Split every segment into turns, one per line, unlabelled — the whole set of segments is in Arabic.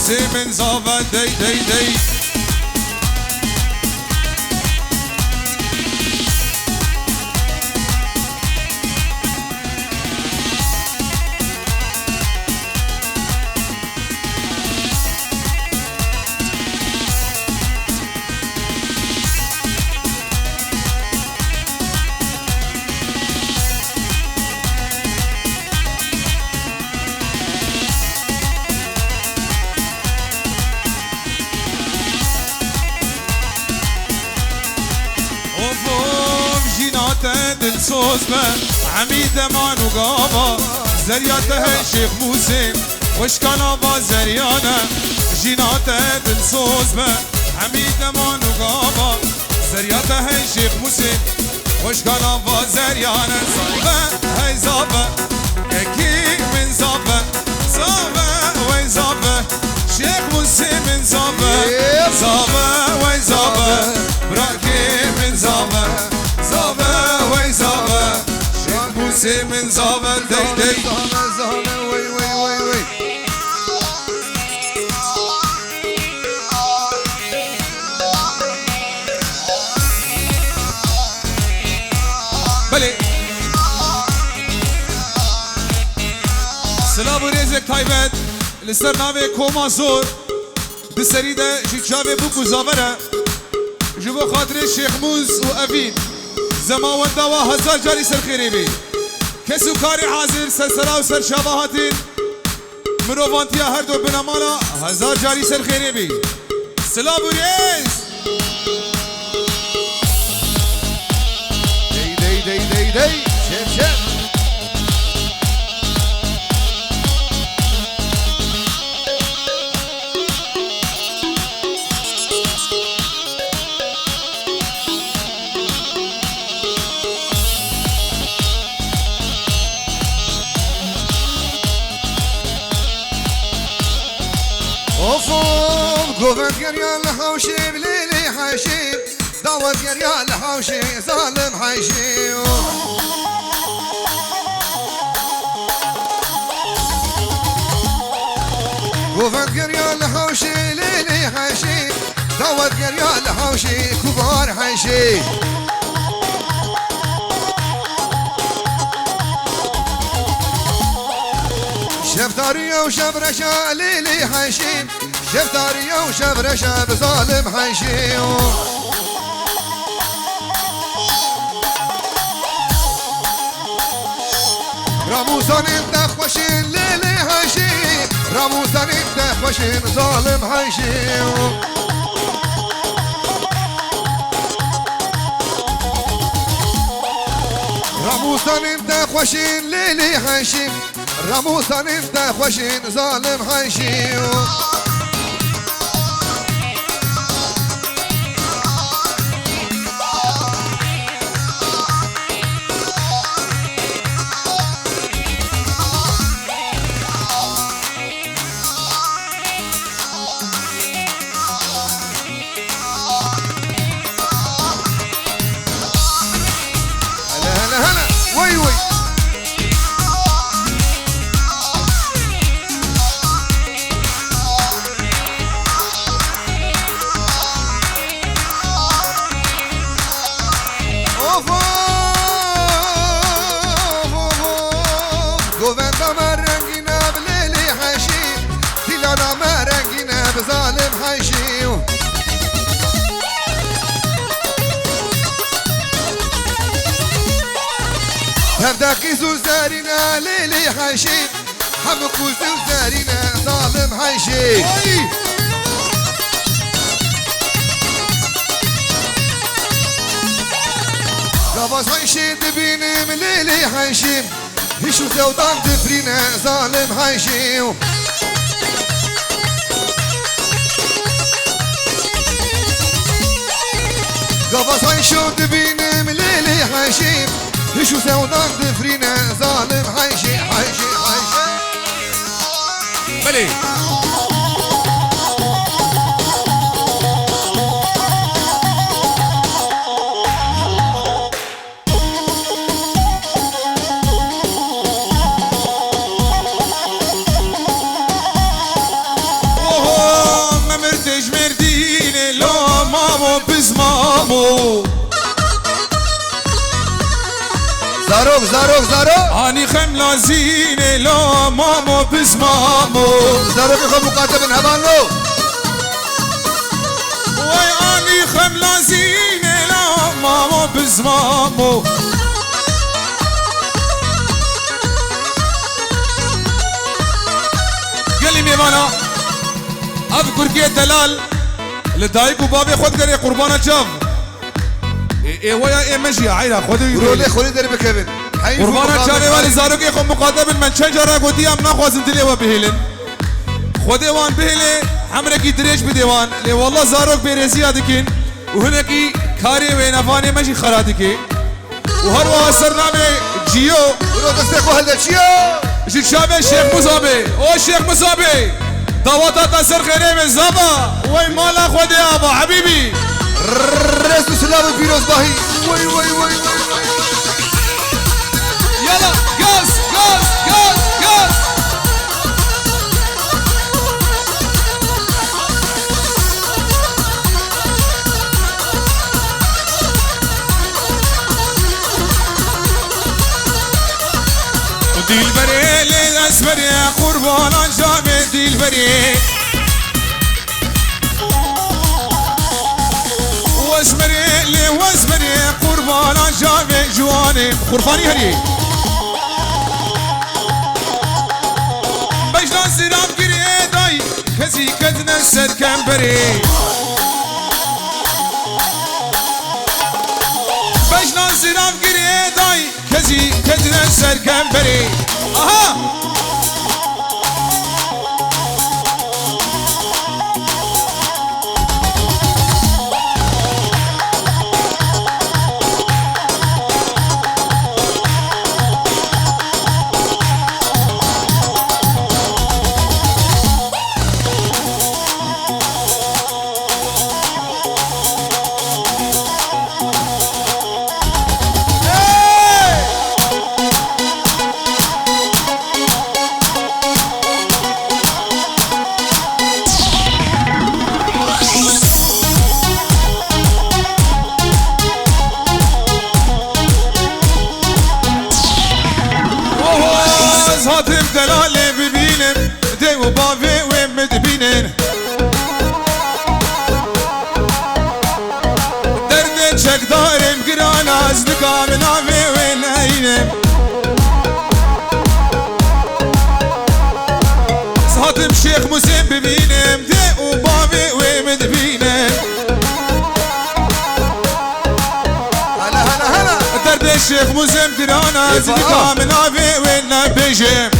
موسى من زابا دي دي دي دلسوز به حمید امان و گابا زریاته شیخ موسیم وشکانا با زریانه جیناته دلسوز به حمید امان و گابا زریاته شیخ موسیم وشکانا با زریانه زابه هی زابه یکی من زابه زابه وی زابه شیخ موسیم من زابه زابه وی زابه براکی من زابه زابه وی زابه شیخ موسى من زابه دی دی
زابه وی وی وی وی
بله سلام و ریزک تایبت لسر ناوی کوما زور بسری ده جیجاوی بوکو زابره جبو خاطر شیخ موس و اوین زمان دوا هزار جاری سر خیری بی کسو کاری حاضر سر سرا و سر شباهاتین مروانتیا هر دو بنامانا هزار جاری سر خیری بی سلام و ریز
دی دی دی دی دی شب شب قوة قريا الحوشي بليلي حاشي دعوة قريا الحوشي ظالم حاشي قوة قريا الحوشي ليلي حاشي دعوة قريا الحوشي كبار حاشي شفتارية وشبرشة ليلي حاشي شفتارية وشبرشة بظالم حاشي رموزان انت خوشين ليلي حاشي رموزان انت خوشين ظالم حاشي رموزان انت خوشين ليلي حاشي رموزان انت خوشين ظالم حاشي ظالم حاشي هفداكي زوزارينا ليلي حاشي حمكو زوزارينا ظالم حاشي قبض حاشي دبيني من ليلي حاشي هشو زودان دفرينا ظالم حاشي قبض حاشي دبيني من ليلي حاشي هشو زودان دفرينا ظالم حاشي حاشي حاشي
بلي مامو
زاروك زاروك زاروك
اني خملا زينه لا مامو بز مامو
زاروك يخو مقاتب هبانو
وي اني خملا زينه لا مامو بز مامو قال لي ميمانا اذكر كي دلال لدايك وبابي خد قري قربانه شاف ايه ويا ايه ماشي عيله خدي
رولي خولي درب كيفن
قربانه شاني والي زاروك يخو مقاتب من شجره قدي ام ناخذ انت لي وبهلن خدي وان بهلي حمركي دريش بديوان لي والله زاروك بيريزيا دكين وهناكي كاري وين افاني ماشي خراتكي وهروا سرنامه جيو
ورو دستكو هل جيو
جي شابه شيخ مصابي او شيخ مصابي دواتا تسر خيري من زابا وي مالا خدي ابا حبيبي
رسو سلام بيروز باهي وي وي وي وي
يلا غاز غاز غاز غاز ديلبري للاسبر يا قربان جامع ديلبري واسمري لي واسمري قربان جامع جواني خرفاني هري بجنا سلام گیری دای کسی کدن سر کمبری بجنا سلام گیری دای کسی کدن سر کمبری آها هاتم دلاله ببینم دی و باوی و مدبینن درد چک دارم گران از نکام ناوی و نینم هاتم شیخ مسیم ببینم دی و باوی و مدبینن
هلا هلا هلا
درد الشيخ مسلم ترانا زكا من افي وين بيجي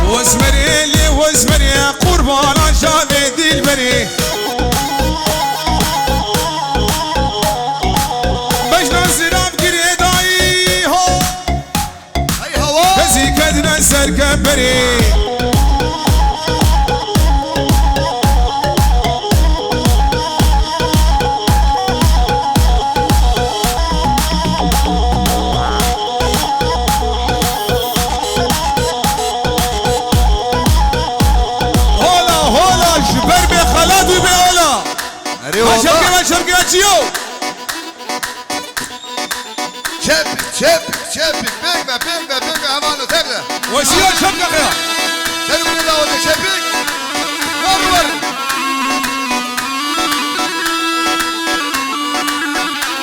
واسمري لي واسمري قربان شافي ديلبري بجنا سراب قريداي هو
هاي هوا
كزي كدنا سركبري شبكي اتشيو
شبك بيك هبانو تبدا
وشيو شبكي خيا
سلم من الله وده شبك ور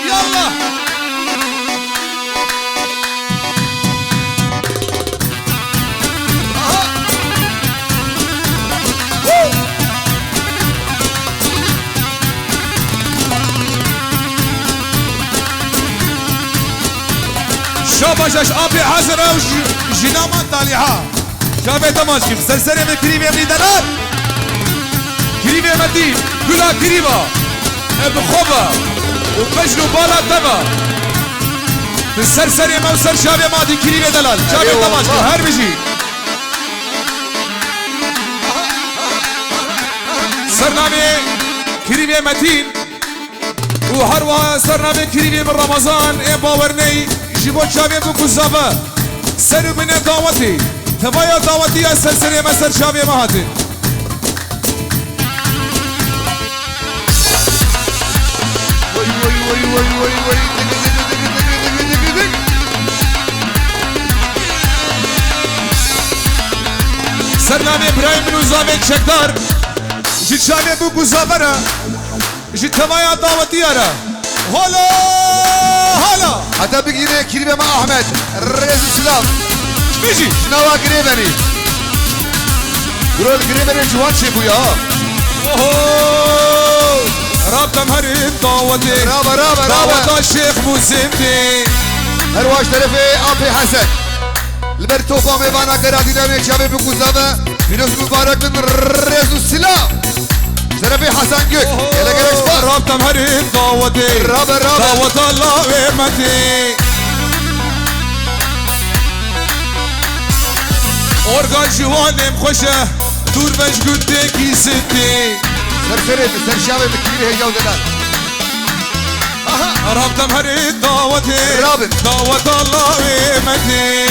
يلا شابش ابي حزر او جنامان طالعه شافي تماشي سلسله من كريمه من دلال كريمه مدين كلها كريمه بخوبه وبجلو بالا تبا السرسري موسر شافي مادي كريمه دلال شافي تماشي هر بيجي سرنامي كريمه متين وهروها سرنامي كريمه من رمضان اي باورني جيبوت شافي بو كوزافا سرو من دعوتي تبايا دعوتي السلسلة مسر شافي مهاتي
وي
سلام ابراهيم من وزامك شكدار جيت شاني بوكو زافرة جيت تمايا دعوتيارا هلا هلا
حتى بقينا كريمة مع أحمد رئيس السلام
بيجي
نوا قريبني قرول قريبني جوان شيبويا
اوه رابطة مهرين دعوتي
رابا
دعوة الشيخ موسيمتي
هرواش طرفي أبي حسن البرتوفا ميوانا قرادينا من شابي بكوزابة فيروز مبارك من رئيس السلام طرفي حسن جوك يلا قريش بار
رابطة مهرين دعوتي
رابا
دعوة الله ويمتي أورغان جوانم خوشه دور بش گنده کی ستي
سر شابي بكبير هي جودة
رابطة مهرين دعوتي
رابط
دعوة الله ويمتي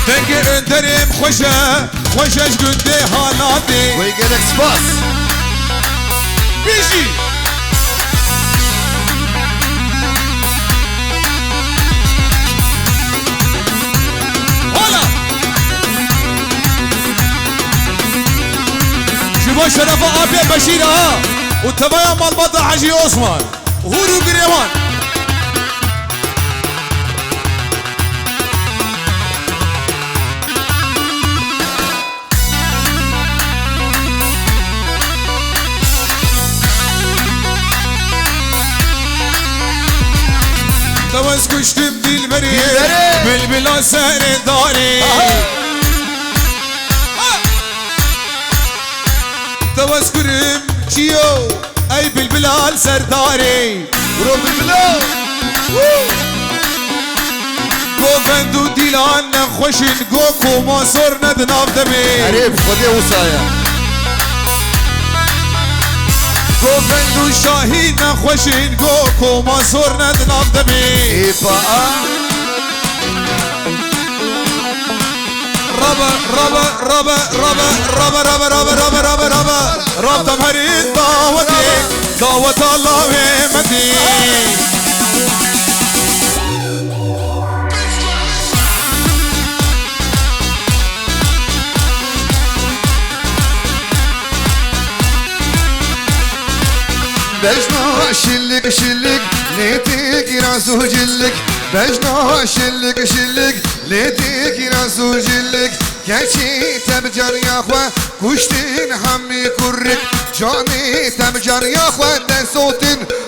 دنگه اندرم خوشش گنده حالاتي
ويقلك سباس
بيجي هلا شبا شرف آبي بشير ها وتبايا مالبطة حجي عثمان هورو قريوان توز كشتم بالبري بالبلا سهر داري توز كرم شيو اي بالبلال سرداري
برو بالبلاد
گو فندو دیلان نخوشین گو کوما سر ندناف دمی
عريف خدي وصايا
گو فندو شاهین نخوشین گو کوما سر ندناف دمی
إيبا
ربا ربا ربا ربا ربا ربا ربا ربا ربا ربا ربا مريض دعوتي دعوة الله ومتي
بجنا شلك ليتك راسو جلك بجنا شلك ليتك راسو جلك كشي تبجر يا اخوة كشتين حمي كرك جاني تبجر يا اخوة ده صوت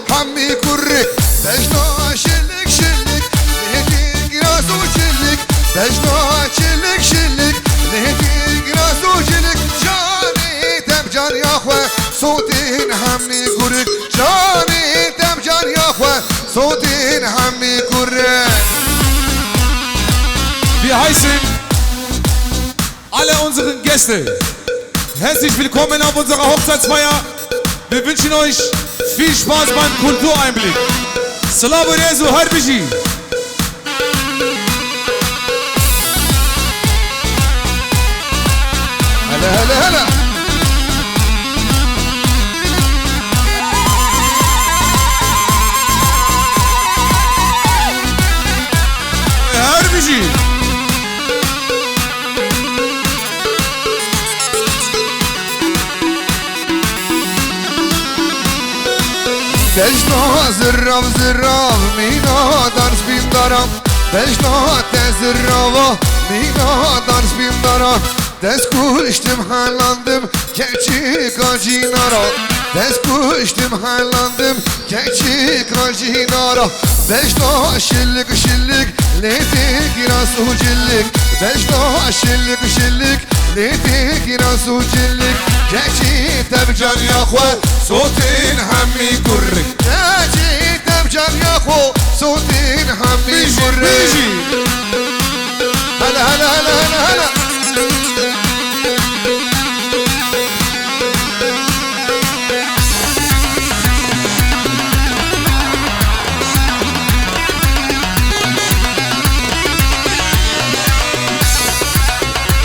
حمي كرك بجنا شلك ليتك راسو جلك بجنا شلك ليتك راسو جلك جاني تبجر يا اخوة صوتين حمي كرك جاني تبجر يا اخوة صوتين حمي كرك
Wir heißen alle unseren Gäste herzlich willkommen auf unserer Hochzeitsfeier. Wir wünschen euch viel Spaß beim Kultureinblick. Salamu Rezu Harbici.
هلا
Harbici.
بجنا زراف مینا درس بین دارم بجنا تزراوا مینا درس بین دارم دست کشتم حلاندم keçi kajinara دست کشتم حلاندم keçi kajinara بجنا شلک لیتی راسو جلک بجنا شلک لیتی راسو جلک keçi تبجان یا خو
صوتين همي كرك
keçi تبجان یا خو صوتين همي كرك هلا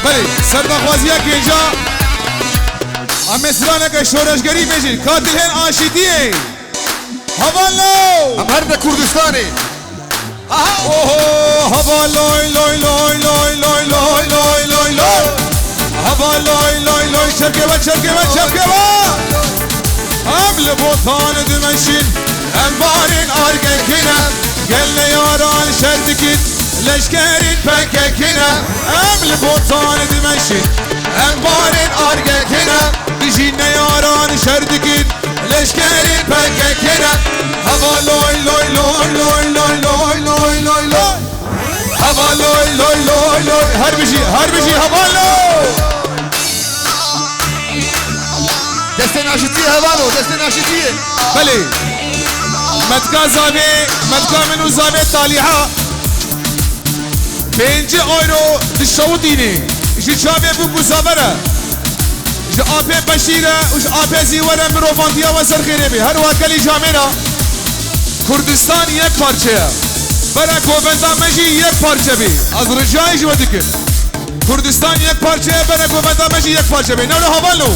بله سربخوازی که اینجا اما سرانك شورش قريب يجي قاتل هين آشيتيه هبالو
مرد كردستاني
اوه هبالوي لوي لوي لوي لوي لوي لوي لوي لوي هبالوي لوي لوي شركبة شركبة شركبة قبل بوطان دمشين انبارين ارقكنا قلنا ياران شردكت لشكرين فككنا قبل بوطان دمشين انبارين ارقكنا بجينا ياران شردكت لشكرين فككنا هبالوي لوي لوي لوي لوي لوي لوي لوي لوي هبالوي لوي لوي لوي هربجي هبالو
دست ناشتیه هوانو دست ناشتیه
بله مدکا زاویه مدکا منو زاویه تالیحا 5 euro دشتو دینه جی چابه بو بزاوره جی آپه بشیره و جی آپه زیوره مروفانتیا و سرخیره بی هر واکلی جامعه کردستان یک پارچه برای کوفندا مجی یک پارچه بی از رجای جو دکر کردستان یک پارچه برای کوفندا مجی یک پارچه بی نولو حوالو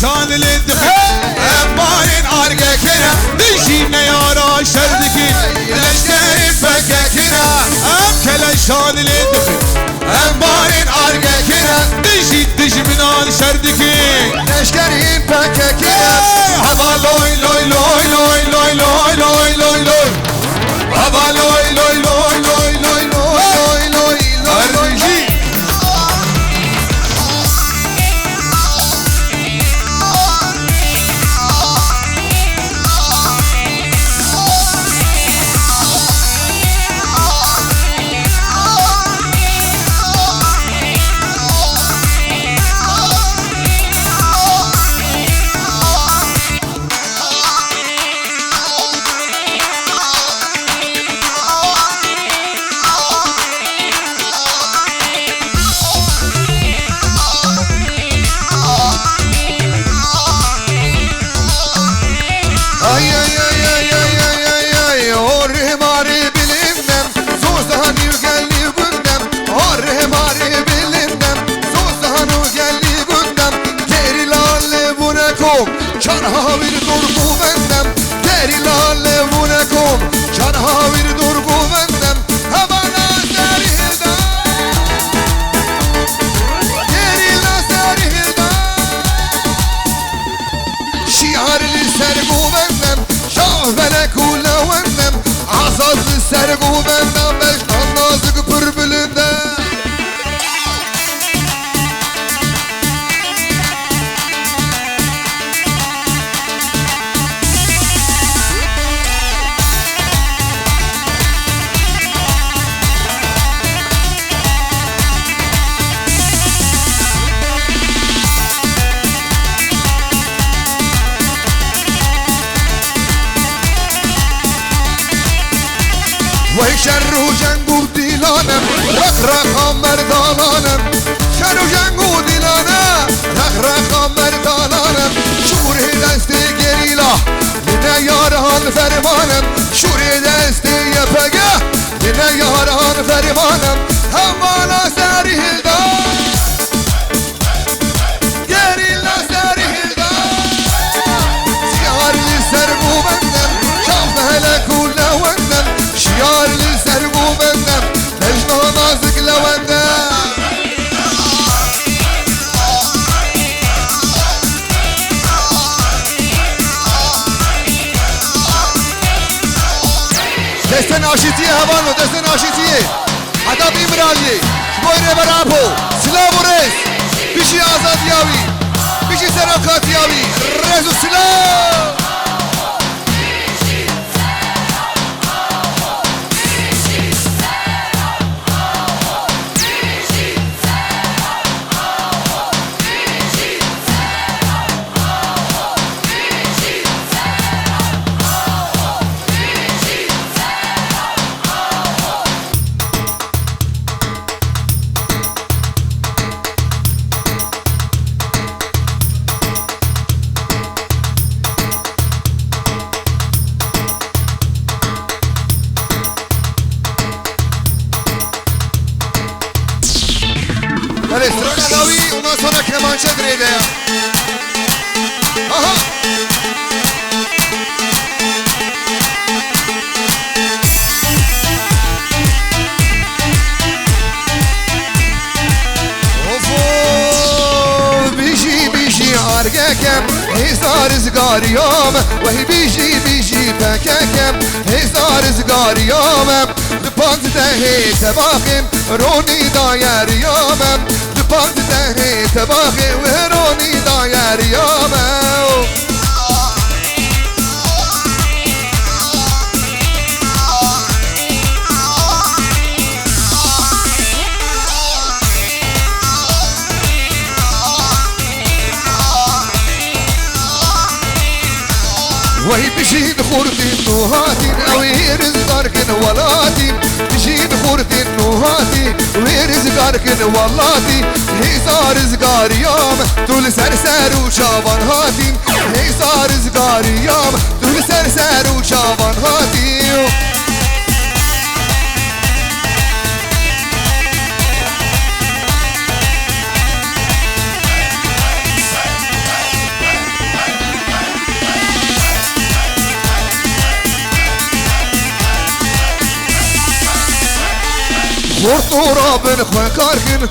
شان للدخل أمبارين عرقكنا دجينا يارا شردكين لشترين فككنا أمكلا شان للدخل أمبارين عرقكنا دجي منان شردكين
لشکرین فککنا
هبا لوي لوي لوي لوي لوي لوي لوي لوي لوي هبا لوي لوي لوي لوي لوي لوي لوي لوي
Çanha bir durgu bendem Geri lalle vunekum Çanha bir durgu bendem Habana serhida Geri la serhida Şiarli sergu bendem Şahvele kule vendem Azazlı sergu bendem Beşkan nazık pürbülündem وی شر و جنگ و دیلانم رق مردانم شر و جنگ و دیلانم رق مردانم شور دست گریلا لنه یاران فرمانم شور دست یپگه لنه یاران فرمانم هوالا سری هلدان گریلا سری هلدان سیارلی سرگو بندم شام هلک و لوندم شیار سرگو بندم مجنو نازک لوندم دست ناشیتیه هوانو دست ناشیتیه ادب ایمرالی شبویره برابو سلام و رز بیشی آزادیاوی بیشی سرکاتیاوی رز و سلام هزار زقار يوم وهي بيجي بكاكم هزار زقار يوم لباند دهي تباخم روني داير يوم لباند دهي تباخم وروني داير يوم وهي بشين خورتين نوهاتين ويرز قاركن ولاتين بشين خورتين نوهاتين ويرز قاركن ولاتين هزار زقار يوم طول سرسر وشابان هاتين هزار زقار يوم طول سرسر وشابان هاتين خورتورا بن خوکارکن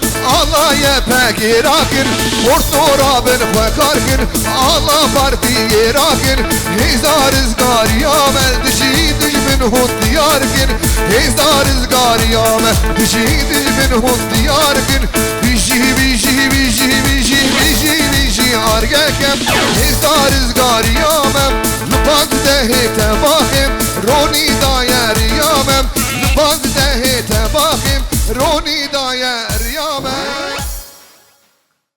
الله یه پگیراکن خورتورا بن خوکارکن الله پردی راکن هزار زگاریام دشی دشمن هندیارکن هزار زگاریام دشی دشمن هندیارکن بیجی آرگکم هزار زگاریام لپاز ده تباهم رونی دایریامم لپاز ده تباهم رونی دایر